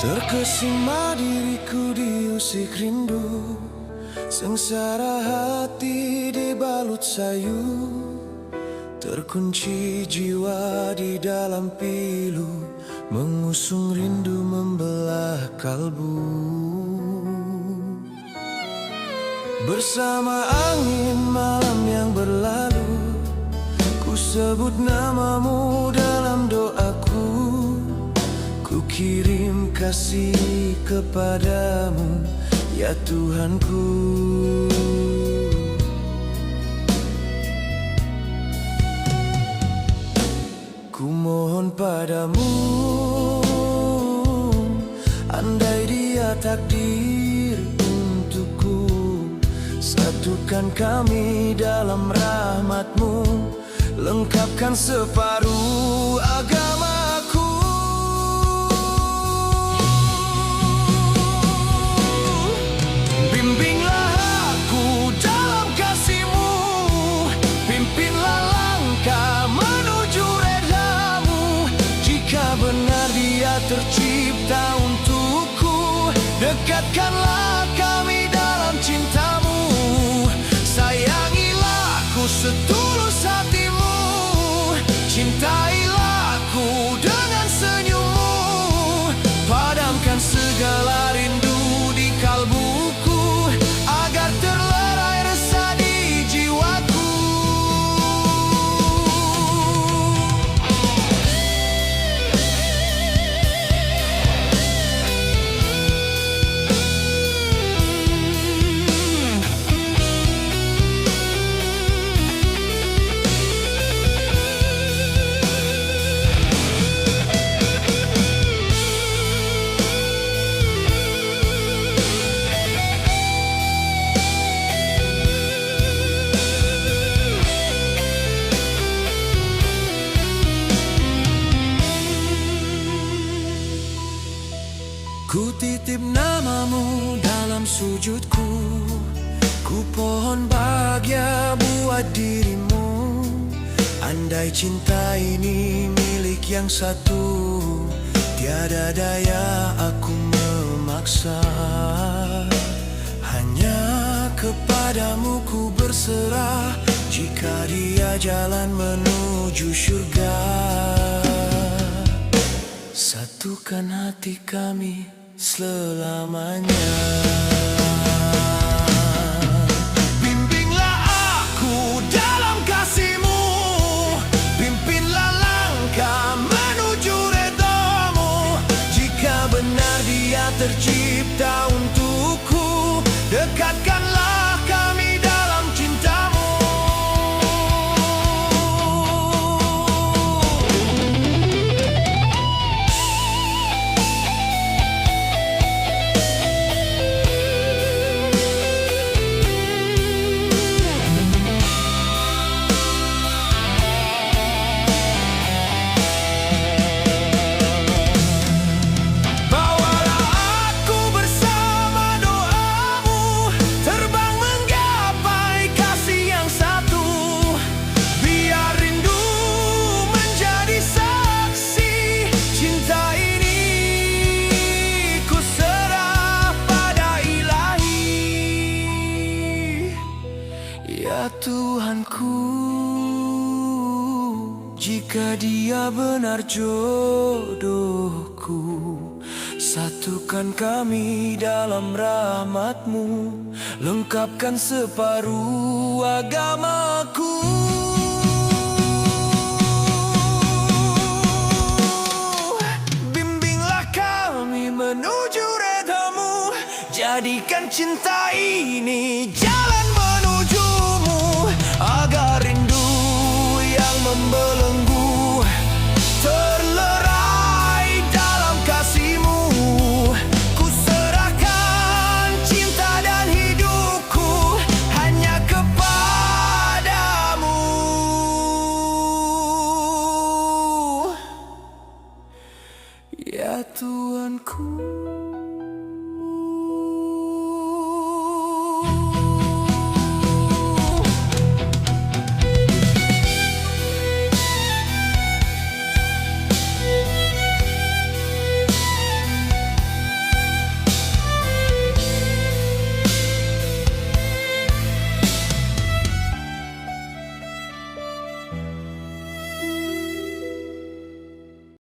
Terkesima diriku diusik rindu, sengsara hati dibalut sayu, terkunci jiwa di dalam pilu, mengusung rindu membelah kalbu. Bersama angin malam yang berlalu, ku sebut namamu dalam doaku, ku kirim kasih kepadamu, ya Tuhanku. Ku mohon padamu, andai dia takdir untukku, satukan kami dalam rahmatmu, lengkapkan separuh agamaku. Bimbinglah aku dalam kasih-Mu, pimpinlah langkah menuju redamu. Jika benar dia tercipta untukku, dekatkanlah kami dalam cinta-Mu. Sayangilah aku setulus hati-Mu, cintailah aku dengan senyum-Mu, padamkan segala rindu di kalbuku, agar terlerai resah di jiwaku. Ku titip namamu dalam sujudku, ku pohon bahagia buat dirimu. Andai cinta ini milik yang satu, tiada daya aku memaksa. Hanya kepadamu ku berserah, jika dia jalan menuju surga. Satukan hati kami selamanya. Bimbinglah aku dalam kasih-Mu, pimpinlah langkah menuju redamu. Jika benar dia tercipta untukku, dekatkanlah kami dalam cinta-Mu. Ya Tuhanku, jika dia benar jodohku, satukan kami dalam rahmat-Mu, lengkapkan separuh agamaku. Bimbinglah kami menuju redamu, jadikan cinta ini jalan menuju-Mu, agar rindu yang membelenggu terlerai dalam kasih-Mu. Ku serahkan cinta dan hidupku hanya kepadamu, ya Tuhanku.